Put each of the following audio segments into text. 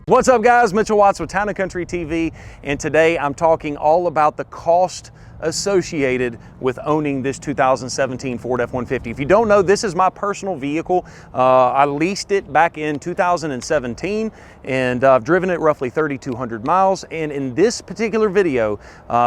What's up guys, Mitchell Watts with Town & Country TV, and today I'm talking all about the cost associated with owning this 2017 Ford F-150. If you don't know, this is my personal vehicle. I leased it back in 2017 and I've driven it roughly 3,200 miles. And in this particular video,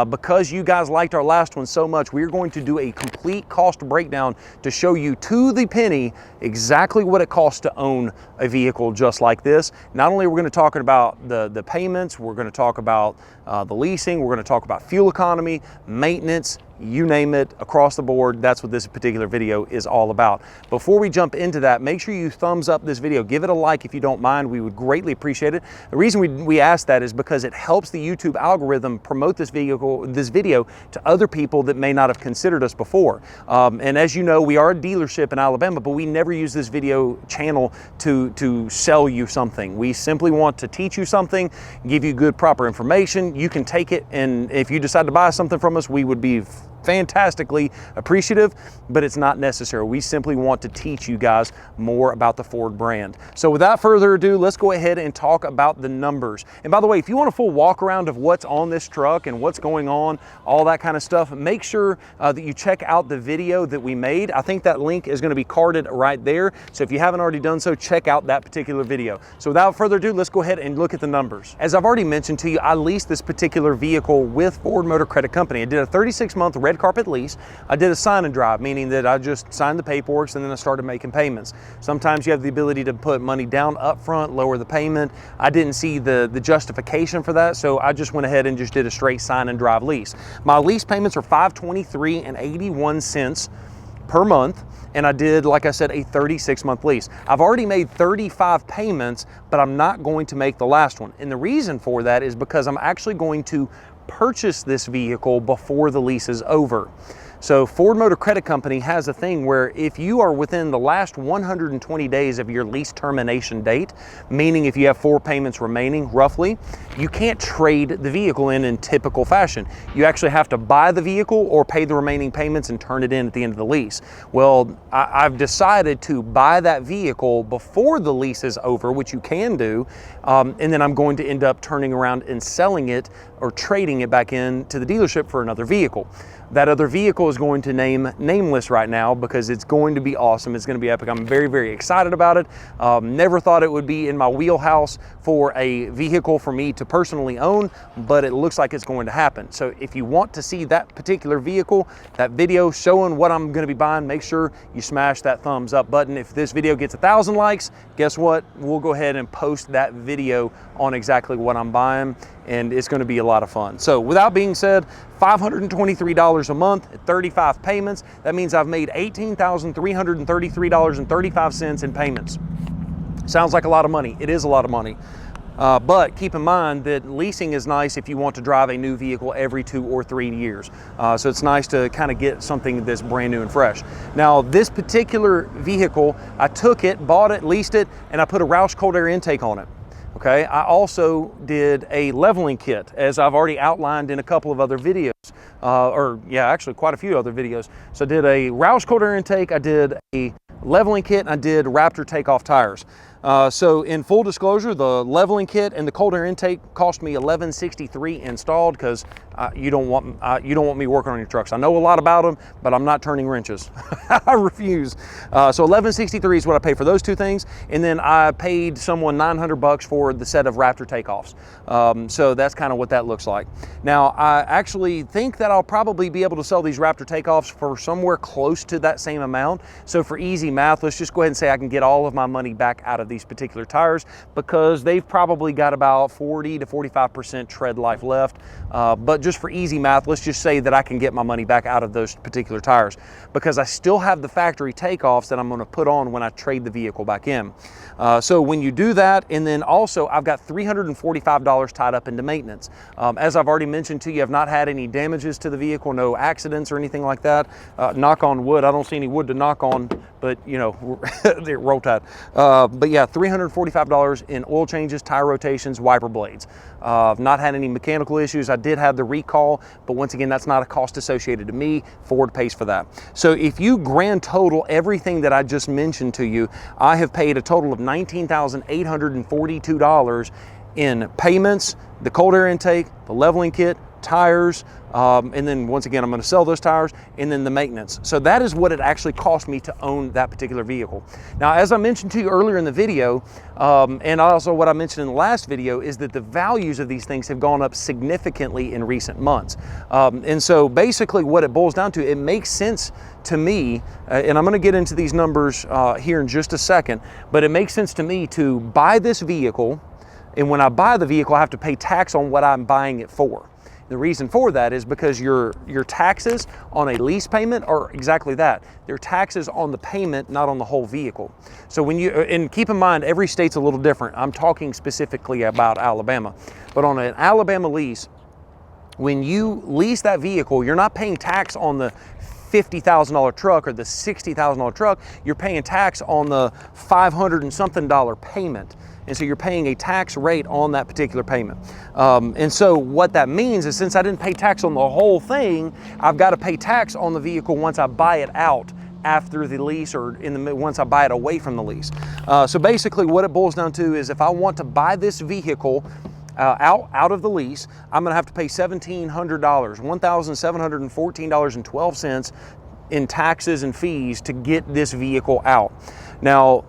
because you guys liked our last one so much, we're going to do a complete cost breakdown to show you to the penny exactly what it costs to own a vehicle just like this. Not only are we going to talk about the payments, we're going to talk about the leasing, we're going to talk about fuel economy, maintenance, you name it, across the board. That's what this particular video is all about. Before we jump into that, make sure you thumbs up this video. Give it a like if you don't mind. We would greatly appreciate it. The reason we ask that is because it helps the YouTube algorithm promote this video to other people that may not have considered us before. And as you know, we are a dealership in Alabama, but we never use this video channel to sell you something. We simply want to teach you something, give you good, proper information. You can take it, and if you decide to buy something from us, we would be fantastically appreciative, but it's not necessary. We simply want to teach you guys more about the Ford brand. So without further ado, let's go ahead and talk about the numbers. And by the way, if you want a full walk around of what's on this truck and what's going on, all that kind of stuff, make sure that you check out the video that we made. I think that link is going to be carded right there. So if you haven't already done so, check out that particular video. So without further ado, let's go ahead and look at the numbers. As I've already mentioned to you, I leased this particular vehicle with Ford Motor Credit Company. I did a 36-month red carpet lease. I did a sign and drive, meaning that I just signed the paperwork and then I started making payments. Sometimes you have the ability to put money down up front, lower the payment. I didn't see the justification for that, so I just went ahead and just did a straight sign and drive lease. My lease payments are $523.81 per month, and I did, like I said, a 36-month lease. I've already made 35 payments, but I'm not going to make the last one. And the reason for that is because I'm actually going to purchase this vehicle before the lease is over. So Ford Motor Credit Company has a thing where if you are within the last 120 days of your lease termination date, meaning if you have 4 payments remaining roughly, you can't trade the vehicle in typical fashion. You actually have to buy the vehicle or pay the remaining payments and turn it in at the end of the lease. Well, I've decided to buy that vehicle before the lease is over, which you can do, and then I'm going to end up turning around and selling it or trading it back in to the dealership for another vehicle. That other vehicle is going to name nameless right now because it's going to be awesome. It's going to be epic. I'm very, very excited about it. Never thought it would be in my wheelhouse for a vehicle for me to personally own, but it looks like it's going to happen. So if you want to see that particular vehicle, that video showing what I'm going to be buying, make sure you smash that thumbs up button. If this video gets 1,000 likes, guess what? We'll go ahead and post that video on exactly what I'm buying, and it's going to be a lot of fun. So without being said, $523 a month at 35 payments. That means I've made $18,333.35 in payments. Sounds like a lot of money. It is a lot of money. But keep in mind that leasing is nice if you want to drive a new vehicle every 2 or 3 years. So it's nice to kind of get something that's brand new and fresh. Now, this particular vehicle, I took it, bought it, leased it, and I put a Roush cold air intake on it. Okay, I also did a leveling kit, as I've already outlined in a couple of other videos, actually quite a few other videos. So I did a Roush cold air intake, I did a leveling kit, and I did Raptor takeoff tires. So in full disclosure, the leveling kit and the cold air intake cost me $1163 installed because you don't want me working on your trucks. I know a lot about them, but I'm not turning wrenches. I refuse. So $1163 is what I paid for those two things, and then I paid someone $900 for the set of Raptor takeoffs. So that's kind of what that looks like. Now I actually think that I'll probably be able to sell these Raptor takeoffs for somewhere close to that same amount. So for easy math, let's just go ahead and say I can get all of my money back out of these particular tires because they've probably got about 40 to 45% tread life left. But just for easy math, let's just say that I can get my money back out of those particular tires because I still have the factory takeoffs that I'm going to put on when I trade the vehicle back in. So when you do that, and then also I've got $345 tied up into maintenance. As I've already mentioned to you, I've not had any damages to the vehicle, no accidents or anything like that. Knock on wood. I don't see any wood to knock on, but you know, they're roll tide. But yeah, $345 in oil changes, tire rotations, wiper blades. I've not had any mechanical issues. I did have the recall, but once again, that's not a cost associated to me. Ford pays for that. So if you grand total everything that I just mentioned to you, I have paid a total of $19,842 in payments, the cold air intake, the leveling kit, tires, and then once again, I'm going to sell those tires, and then the maintenance. So that is what it actually cost me to own that particular vehicle. Now, as I mentioned to you earlier in the video, and also what I mentioned in the last video, is that the values of these things have gone up significantly in recent months. And so basically what it boils down to, it makes sense to me, and I'm going to get into these numbers here in just a second, but it makes sense to me to buy this vehicle, and when I buy the vehicle, I have to pay tax on what I'm buying it for. The reason for that is because your taxes on a lease payment are exactly that. They're taxes on the payment, not on the whole vehicle. So when you, and keep in mind, every state's a little different. I'm talking specifically about Alabama. But on an Alabama lease, when you lease that vehicle, you're not paying tax on the $50,000 truck or the $60,000 truck. You're paying tax on the $500 and something payment. And so you're paying a tax rate on that particular payment. And so what that means is, since I didn't pay tax on the whole thing, I've got to pay tax on the vehicle once I buy it out after the lease, or once I buy it away from the lease. So basically what it boils down to is, if I want to buy this vehicle out of the lease, I'm going to have to pay $1,700, $1,714.12 in taxes and fees to get this vehicle out. Now,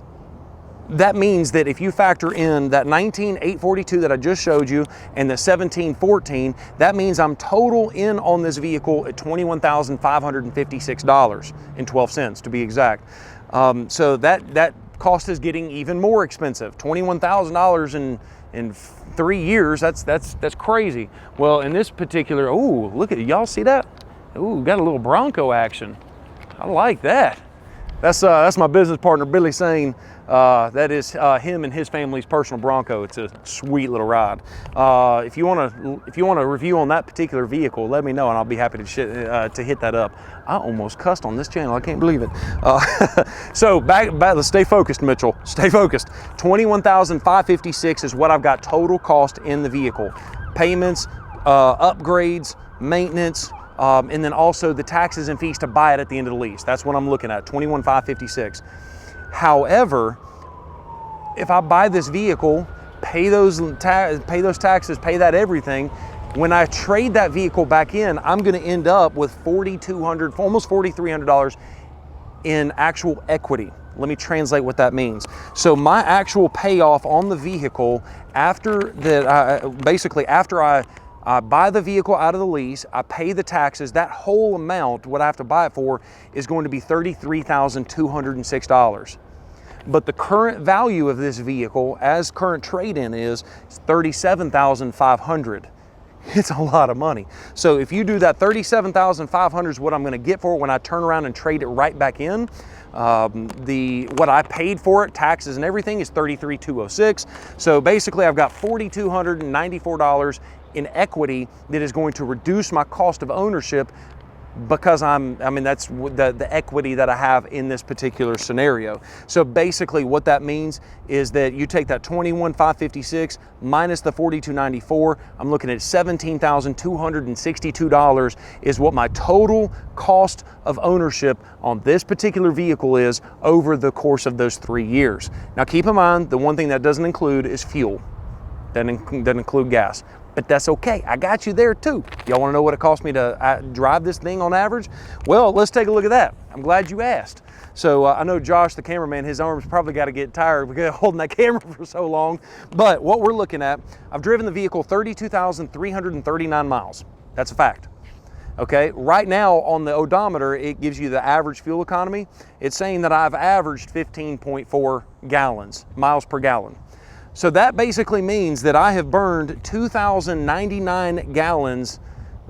that means that if you factor in that $19,842 that I just showed you and the $1,714, that means I'm total in on this vehicle at $21,556.12 to be exact. So that cost is getting even more expensive. $21,000 in 3 years. That's crazy. Well, in this particular, oh, look at it. Y'all see that? Ooh, got a little Bronco action. I like that. That's my business partner Billy saying that is him and his family's personal Bronco. It's a sweet little ride. If you want a review on that particular vehicle, let me know and I'll be happy to hit that up. I almost cussed on this channel. I can't believe it. So back, let's stay focused, Mitchell. Stay focused. $21,556 is what I've got total cost in the vehicle. Payments, upgrades, maintenance. And then also the taxes and fees to buy it at the end of the lease. That's what I'm looking at, $21,556. However, if I buy this vehicle, pay those taxes, pay that everything, when I trade that vehicle back in, I'm going to end up with $4,200, almost $4,300 in actual equity. Let me translate what that means. So my actual payoff on the vehicle after that, basically after I buy the vehicle out of the lease, I pay the taxes, that whole amount, what I have to buy it for, is going to be $33,206. But the current value of this vehicle, as current trade-in is $37,500. It's a lot of money. So if you do that, $37,500 is what I'm going to get for it when I turn around and trade it right back in. What I paid for it, taxes and everything, is $33,206. So basically I've got $4,294 in equity that is going to reduce my cost of ownership, because that's the equity that I have in this particular scenario. So basically what that means is that you take that $21,556 minus the $4,294, I'm looking at $17,262 is what my total cost of ownership on this particular vehicle is over the course of those 3 years. Now keep in mind, the one thing that doesn't include is fuel. Doesn't include gas. But that's okay, I got you there too. Y'all wanna know what it cost me to drive this thing on average? Well, let's take a look at that. I'm glad you asked. So I know Josh, the cameraman, his arms probably gotta get tired because holding that camera for so long. But what we're looking at, I've driven the vehicle 32,339 miles. That's a fact. Okay, right now on the odometer, it gives you the average fuel economy. It's saying that I've averaged 15.4 miles per gallon. So that basically means that I have burned 2,099 gallons,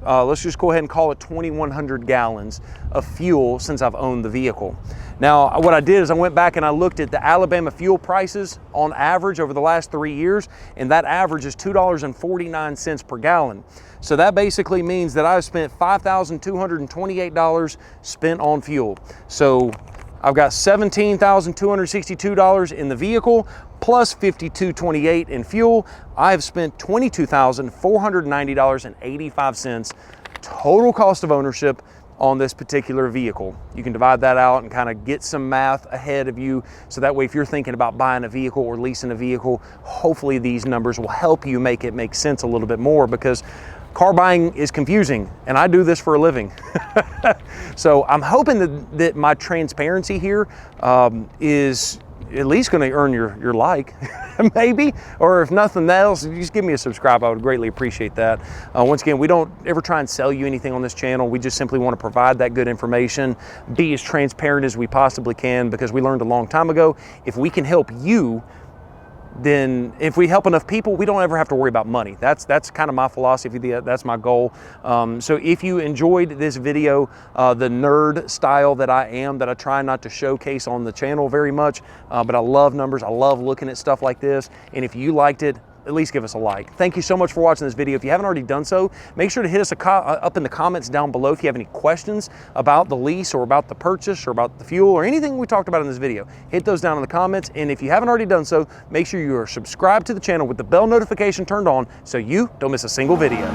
let's just go ahead and call it 2,100 gallons of fuel since I've owned the vehicle. Now, what I did is I went back and I looked at the Alabama fuel prices on average over the last 3 years, and that average is $2.49 per gallon. So that basically means that I've spent $5,228 spent on fuel. So I've got $17,262 in the vehicle, plus $52.28 in fuel. I've spent $22,490.85 total cost of ownership on this particular vehicle. You can divide that out and kind of get some math ahead of you, so that way if you're thinking about buying a vehicle or leasing a vehicle, hopefully these numbers will help you make it make sense a little bit more, because car buying is confusing, and I do this for a living. So I'm hoping that my transparency here is at least going to earn your like, maybe, or if nothing else, just give me a subscribe. I would greatly appreciate that. Once again, we don't ever try and sell you anything on this channel. We just simply want to provide that good information, be as transparent as we possibly can, because we learned a long time ago, if we can help you, then if we help enough people, we don't ever have to worry about money. That's kind of my philosophy. That's my goal. So if you enjoyed this video, the nerd style that I am, that I try not to showcase on the channel very much, but I love numbers. I love looking at stuff like this. And if you liked it, at least give us a like. Thank you so much for watching this video. If you haven't already done so, make sure to hit us up in the comments down below if you have any questions about the lease or about the purchase or about the fuel or anything we talked about in this video. Hit those down in the comments. And if you haven't already done so, make sure you are subscribed to the channel with the bell notification turned on so you don't miss a single video.